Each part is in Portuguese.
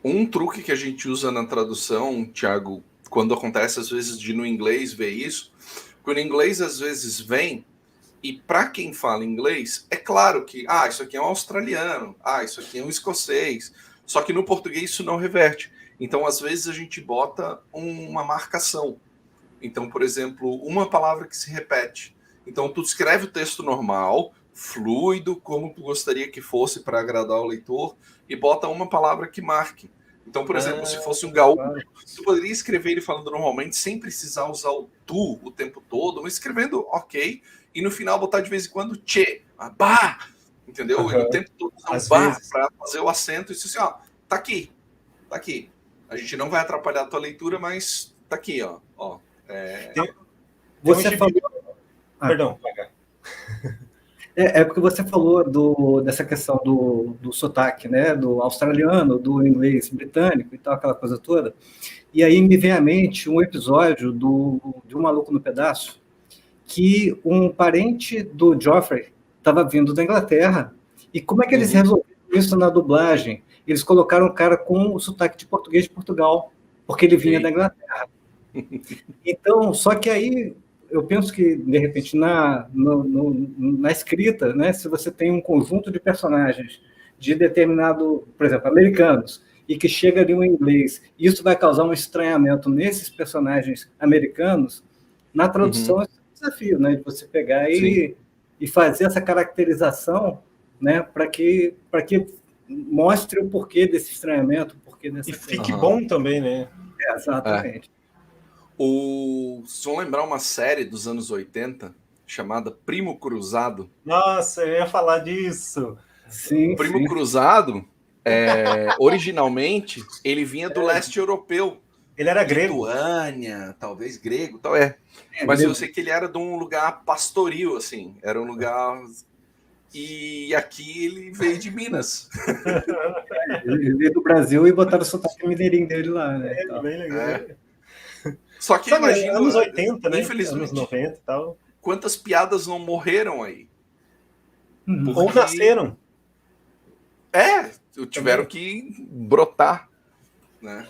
Um truque que a gente usa na tradução, Thiago, quando acontece às vezes de no inglês ver isso, quando o inglês às vezes vem, e para quem fala inglês, é claro que, isso aqui é um australiano, isso aqui é um escocês, só que no português isso não reverte. Então, às vezes, a gente bota uma marcação. Então, por exemplo, uma palavra que se repete. Então, tu escreve o texto normal, fluido, como tu gostaria que fosse para agradar o leitor, e bota uma palavra que marque. Então, por exemplo, se fosse um gaúcho, claro. tu poderia escrever ele falando normalmente, sem precisar usar o tu o tempo todo, mas escrevendo ok, e no final botar de vez em quando tchê, bah, entendeu? E no tempo todo usar o Às bah vezes. para fazer o acento, e isso assim, ó, tá aqui, tá aqui. A gente não vai atrapalhar a tua leitura, mas tá aqui, ó. Tem Você um falou. Perdão. É porque você falou dessa questão do sotaque, né? Do australiano, do inglês britânico e tal, aquela coisa toda. E aí me vem à mente um episódio de Um Maluco no Pedaço, que um parente do Joffrey estava vindo da Inglaterra. E como é que eles resolveram isso na dublagem? Eles colocaram o cara com o sotaque de português de Portugal, porque ele vinha da Inglaterra. Então, só que aí eu penso que, de repente, na escrita, né, se você tem um conjunto de personagens de determinado, por exemplo, americanos, e que chega ali um inglês, isso vai causar um estranhamento nesses personagens americanos, na tradução é um desafio, né, de você pegar e fazer essa caracterização, né, para que mostre o porquê desse estranhamento, o porquê dessa E fique bom também, né? Exatamente. Vocês vão lembrar uma série dos anos 80 chamada Primo Cruzado? Nossa, eu ia falar disso. Sim, Primo Cruzado, originalmente, ele vinha do leste europeu. Ele era grego. Lituânia, talvez grego, tal Mas eu sei que ele era de um lugar pastoril, assim. Era um lugar... E aqui ele veio de Minas. Ele veio do Brasil e botaram o sotaque mineirinho dele lá, né? Bem legal. Só que Sabe, imagina, anos 80, né? infelizmente, Anos 90 e tal. Quantas piadas não morreram aí? Porque... Ou nasceram. Tiveram que brotar, né?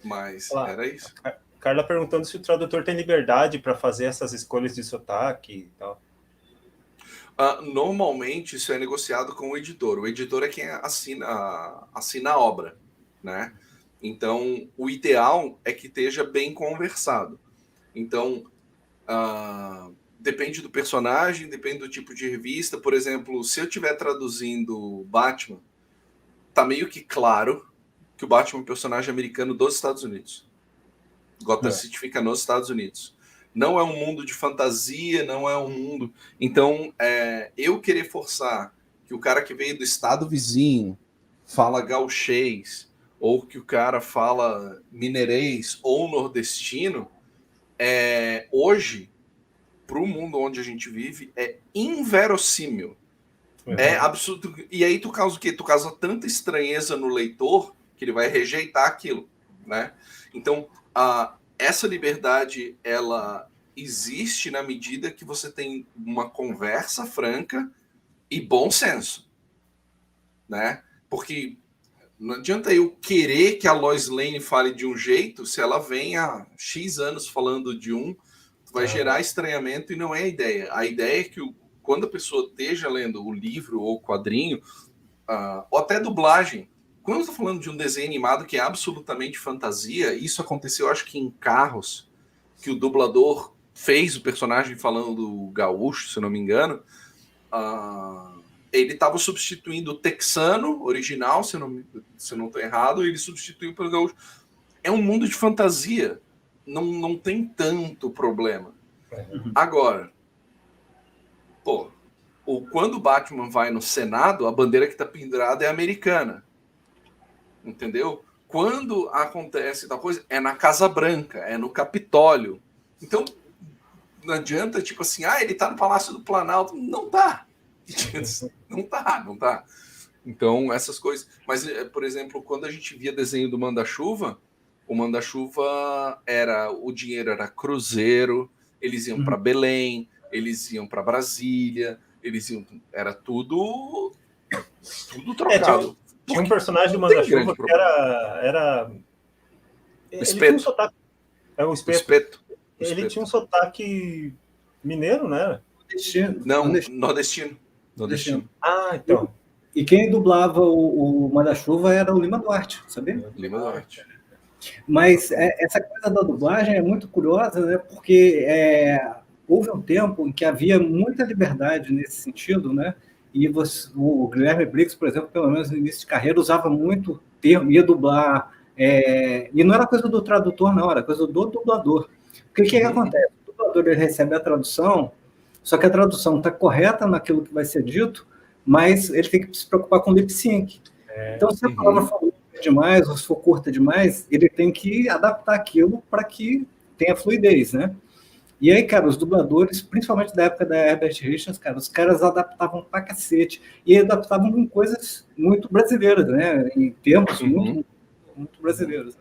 Mas era isso. Carla perguntando se o tradutor tem liberdade para fazer essas escolhas de sotaque e tal. Normalmente isso é negociado com o editor. O editor é quem assina a obra, né? Então, o ideal é que esteja bem conversado. Então, depende do personagem, depende do tipo de revista. Por exemplo, se eu estiver traduzindo Batman, tá meio que claro que o Batman é um personagem americano dos Estados Unidos. Gotham City fica nos Estados Unidos. Não é um mundo de fantasia, não é um mundo... Então, eu querer forçar que o cara que veio do estado vizinho fala gauchês, ou que o cara fala mineirês ou nordestino, hoje, para o mundo onde a gente vive, é inverossímil. É absurdo. E aí tu causa o quê? Tu causa tanta estranheza no leitor que ele vai rejeitar aquilo, né? Então, essa liberdade, ela existe na medida que você tem uma conversa franca e bom senso, né? Porque não adianta eu querer que a Lois Lane fale de um jeito se ela vem há X anos falando de um, vai gerar estranhamento e não é a ideia. A ideia é que quando a pessoa esteja lendo o livro ou o quadrinho, ou até dublagem, quando eu estou falando de um desenho animado que é absolutamente fantasia, isso aconteceu, acho que em Carros, que o dublador fez o personagem falando gaúcho, se eu não me engano, ele estava substituindo o texano original, se eu não estou errado, e ele substituiu pelo gaúcho. É um mundo de fantasia, não tem tanto problema. Agora, quando o Batman vai no Senado, a bandeira que está pendurada é americana. Entendeu? Quando acontece tal coisa, é na Casa Branca, é no Capitólio. Então, não adianta, tipo assim, ele tá no Palácio do Planalto. Não tá. Não tá. Então, essas coisas... Mas, por exemplo, quando a gente via desenho do Manda-Chuva, o Manda-Chuva o dinheiro era cruzeiro, eles iam para Belém, eles iam para Brasília, era tudo trocado. Tinha um personagem do Não tem Manda-Chuva grande que problema. era... Ele Espeto. tinha um sotaque... É o O Espeto. espeto. O Ele espeto. tinha um sotaque mineiro, né? Não, Nordestino. nordestino. Nordestino. Ah, então. E quem dublava o Manda-Chuva era o Lima Duarte, sabia? Lima Duarte. Mas essa coisa da dublagem é muito curiosa, né? Porque houve um tempo em que havia muita liberdade nesse sentido, né? E o Guilherme Briggs, por exemplo, pelo menos no início de carreira, usava muito termo, ia dublar. E não era coisa do tradutor, não, era coisa do dublador. Porque o que acontece? O dublador ele recebe a tradução, só que a tradução está correta naquilo que vai ser dito, mas ele tem que se preocupar com lip sync. Então, se a palavra for longa demais ou se for curta demais, ele tem que adaptar aquilo para que tenha fluidez, né? E aí, cara, os dubladores, principalmente da época da Herbert Richards, cara, os caras adaptavam pra cacete. E adaptavam com coisas muito brasileiras, né? Em termos muito brasileiros.